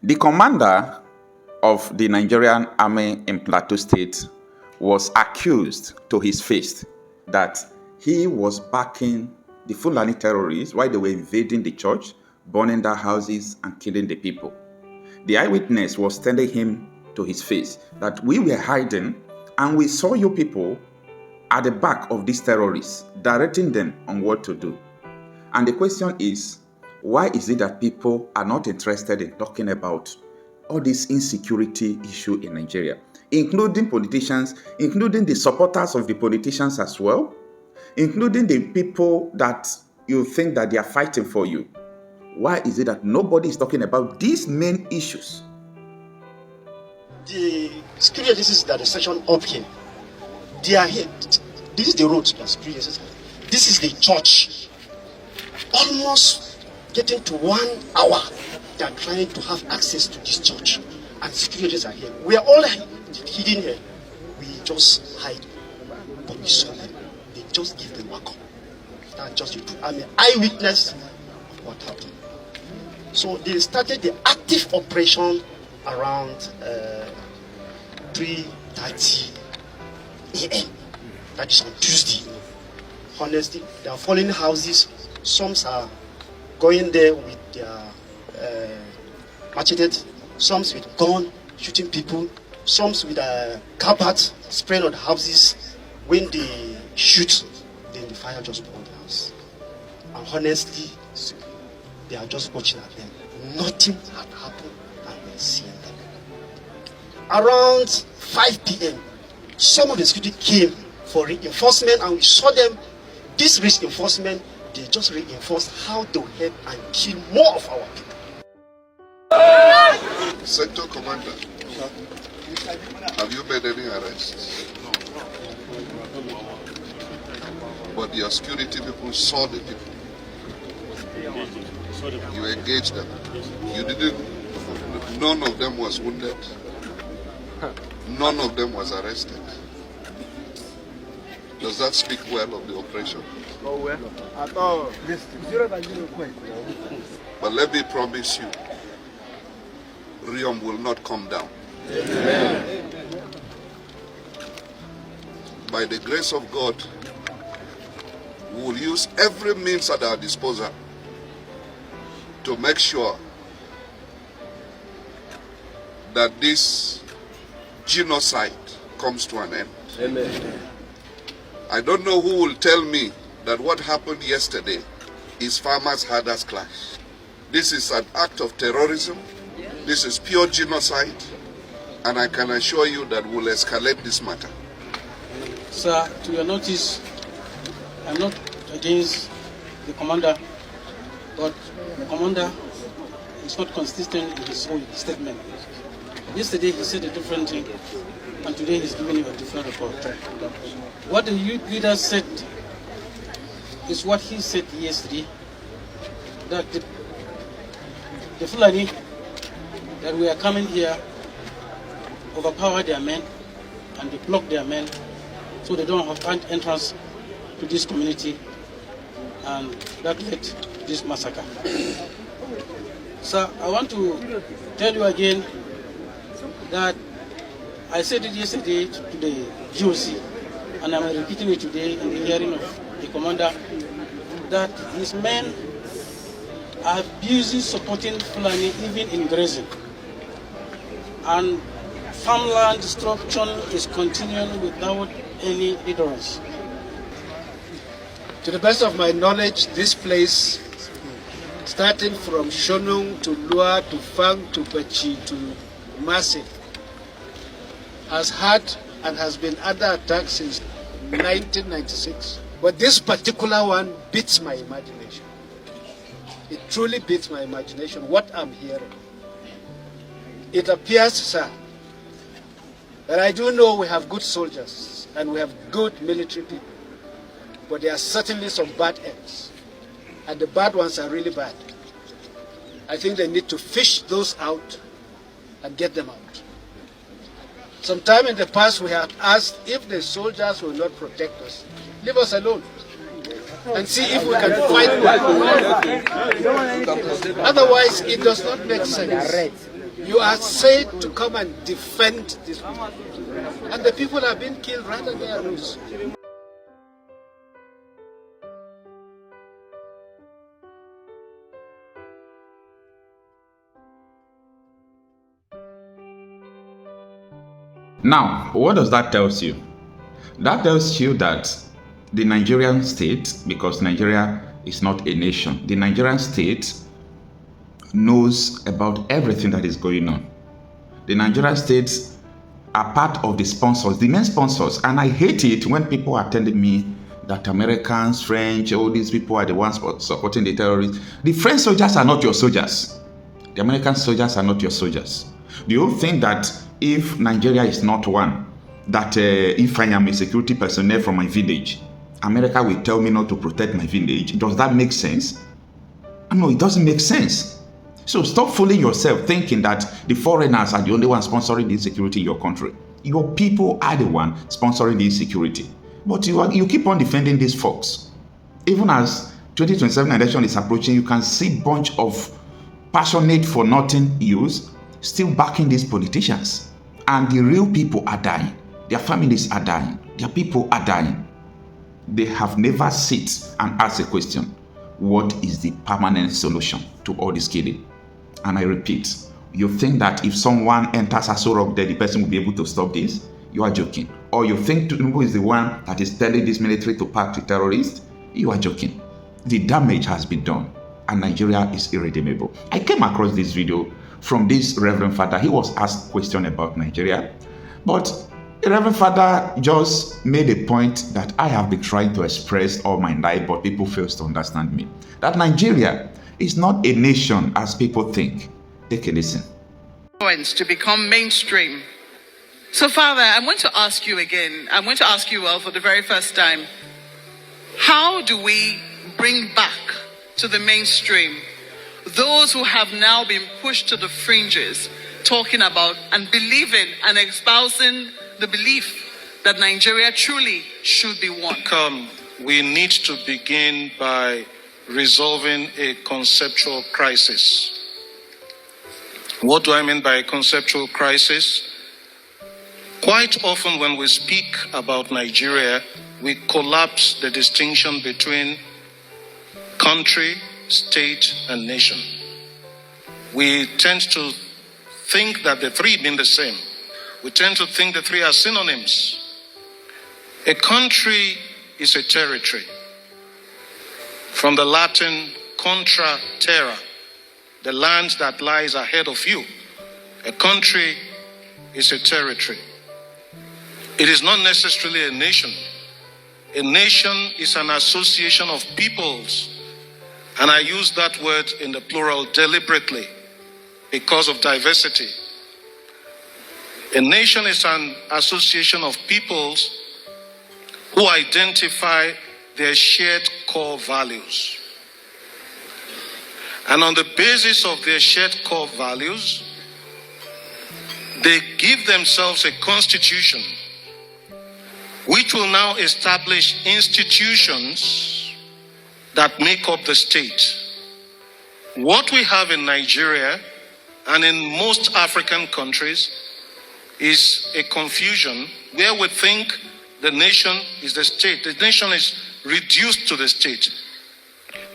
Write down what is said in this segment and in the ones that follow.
The commander of the Nigerian army in Plateau State was accused to his face that he was backing the Fulani terrorists while they were invading the church, burning their houses and killing the people. The eyewitness was telling him to his face that we were hiding and we saw you people at the back of these terrorists, directing them on what to do. And the question is, why is it that people are not interested in talking about all this insecurity issue in Nigeria, including politicians, including the supporters of the politicians as well, including the people that you think that they are fighting for you? Why is it that nobody is talking about these main issues? The security agencies that are stationed up here, they are here. This is the road. This is the church. Almost getting to 1 hour, they are trying to have access to this church. And security agents are here. We are all hidden here. We just hide. But we saw them. They just give them back up. That's just the truth. I'm an eyewitness of what happened. So they started the active operation around 3:30 a.m. That is on Tuesday. Honestly, they are falling houses. Some are going there with their machetes, some with gun, shooting people, some with a carpet spraying on the houses. When they shoot, then the fire just burns the house. And honestly, they are just watching at them. Nothing had happened and we're seeing them. Around 5 p.m., some of the security came for reinforcement and we saw them. This reinforcement, they just reinforced how to help and kill more of our people. Sector Commander, have you made any arrests? But your security people saw the people. You engaged them. You didn't, none of them was wounded. None of them was arrested. Does that speak well of the operation? But let me promise you, Riom will not come down. Amen. By the grace of God, we will use every means at our disposal to make sure that this genocide comes to an end. Amen. I don't know who will tell me that what happened yesterday is farmers' herders clash. This is an act of terrorism. This is pure genocide. And I can assure you that we'll escalate this matter. Sir, to your notice, I'm not against the commander, but the commander is not consistent in his own statement. Yesterday he said a different thing, and today he's giving you a different report. What the youth leader said is what he said yesterday, that the Fulani that we are coming here overpower their men and they block their men so they don't have entrance to this community, and that led to this massacre. So I want to tell you again that I said it yesterday to the GOC, and I'm repeating it today in the hearing of the commander, that his men are busy supporting Fulani even in grazing. And farmland destruction is continuing without any hindrance. To the best of my knowledge, this place, starting from Shonung to Lua to Fang to Bachi to Masi, has had and has been under attack since 1996. But this particular one beats my imagination. It truly beats my imagination, what I'm hearing. It appears, sir, that I do know we have good soldiers and we have good military people, but there are certainly some bad eggs, and the bad ones are really bad. I think they need to fish those out and get them out. Sometime in the past we have asked if the soldiers will not protect us, leave us alone and see if we can find one. Otherwise, it does not make sense. You are said to come and defend these people. And the people have been killed right on their roofs. Now, what does that tell you? That tells you that the Nigerian state, because Nigeria is not a nation, the Nigerian state knows about everything that is going on. The Nigerian states are part of the sponsors, the main sponsors, and I hate it when people are telling me that Americans, French, all these people are the ones supporting the terrorists. The French soldiers are not your soldiers. The American soldiers are not your soldiers. Do you think that if Nigeria is not one, that if I am a security personnel from my village, America will tell me not to protect my village? Does that make sense? No, it doesn't make sense. So stop fooling yourself thinking that the foreigners are the only ones sponsoring the insecurity in your country. Your people are the one sponsoring the insecurity. But you keep on defending these folks. Even as 2027 election is approaching, you can see a bunch of passionate for nothing youths still backing these politicians. And the real people are dying. Their families are dying. Their people are dying. They have never sit and asked a question. What is the permanent solution to all this killing? And I repeat, you think that if someone enters Aso Rock there, the person will be able to stop this? You are joking. Or you think Tinubu is the one that is telling this military to pack the terrorists? You are joking. The damage has been done and Nigeria is irredeemable. I came across this video from this Reverend Father. He was asked a question about Nigeria, but the Reverend Father just made a point that I have been trying to express all my life, but people fail to understand me. That Nigeria is not a nation as people think. Take a listen. To become mainstream. So, Father, I'm going to ask you again. I'm going to ask you, for the very first time, how do we bring back to the mainstream those who have now been pushed to the fringes, talking about and believing and espousing the belief that Nigeria truly should be one? We need to begin by resolving a conceptual crisis. What do I mean by a conceptual crisis? Quite often when we speak about Nigeria, we collapse the distinction between country, state, and nation. We tend to think that the three mean the same. We tend to think the three are synonyms. A country is a territory. From the Latin contra terra, the land that lies ahead of you. A country is a territory. It is not necessarily a nation. A nation is an association of peoples. And I use that word in the plural deliberately because of diversity. A nation is an association of peoples who identify their shared core values. And on the basis of their shared core values, they give themselves a constitution which will now establish institutions that make up the state. What we have in Nigeria and in most African countries is a confusion where we think the nation is the state. The nation is reduced to the state.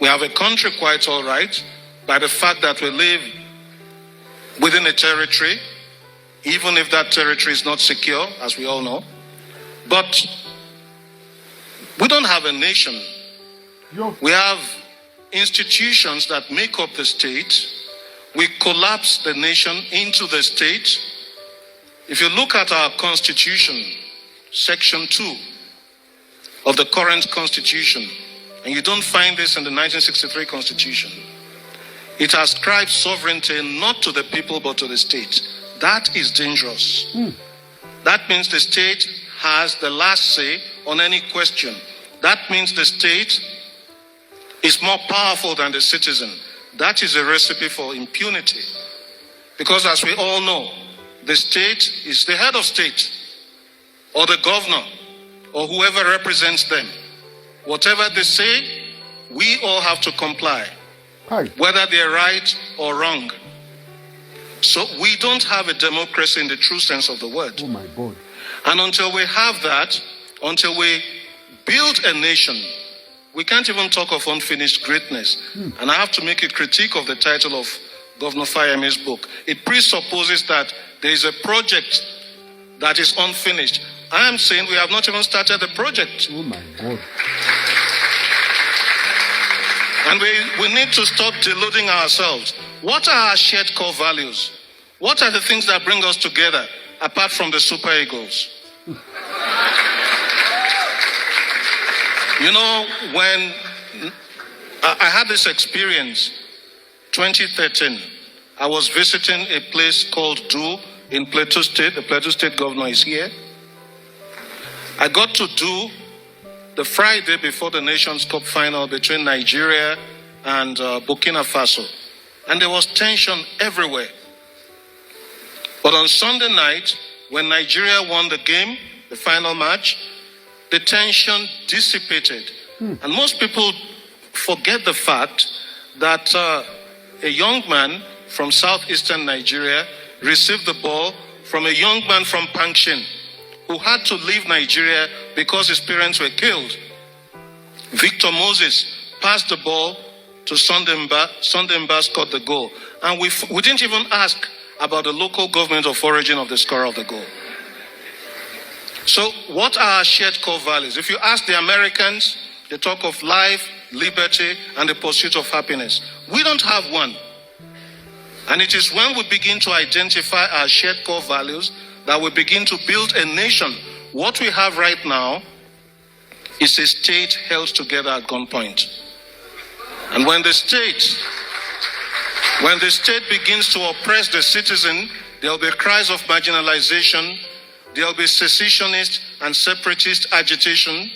We have a country quite all right by the fact that we live within a territory, even if that territory is not secure, as we all know. But we don't have a nation. We have institutions that make up the state. We collapse the nation into the state. If you look at our constitution, section 2 of the current constitution, and you don't find this in the 1963 constitution, it ascribes sovereignty not to the people but to the state. That is dangerous. That means the state has the last say on any question. That means the state is more powerful than the citizen. That is a recipe for impunity. Because as we all know, the state is the head of state, or the governor, or whoever represents them. Whatever they say, we all have to comply, whether they're right or wrong. So we don't have a democracy in the true sense of the word. Oh my God. And until we have that, until we build a nation, we can't even talk of unfinished greatness. And I have to make a critique of the title of Governor Fayemi's book. It presupposes that there is a project that is unfinished. I am saying we have not even started the project. Oh my God. And we need to stop deluding ourselves. What are our shared core values? What are the things that bring us together, apart from the super egos? You know, when I had this experience, 2013, I was visiting a place called Du in Plateau State. The Plateau State governor is here. I got to Du the Friday before the Nations Cup final between Nigeria and Burkina Faso. And there was tension everywhere. But on Sunday night, when Nigeria won the game, the final match, the tension dissipated. And most people forget the fact that a young man from southeastern Nigeria received the ball from a young man from Pangshin who had to leave Nigeria because his parents were killed. Victor Moses passed the ball to Sondemba. Sondemba scored the goal. And we didn't even ask about the local government of origin of the scorer of the goal. So what are our shared core values? If you ask the Americans, they talk of life, liberty, and the pursuit of happiness. We don't have one. And it is when we begin to identify our shared core values that we begin to build a nation. What we have right now is a state held together at gunpoint. And when the state begins to oppress the citizen, there will be cries of marginalization, there will be secessionist and separatist agitation,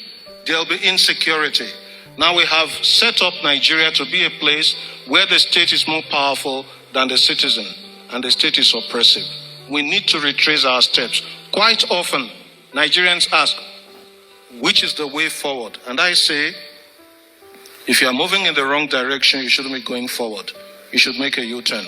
there will be insecurity. Now we have set up Nigeria to be a place where the state is more powerful than the citizen, and the state is oppressive. We need to retrace our steps. Quite often, Nigerians ask, which is the way forward? And I say, if you are moving in the wrong direction, you shouldn't be going forward. You should make a U-turn.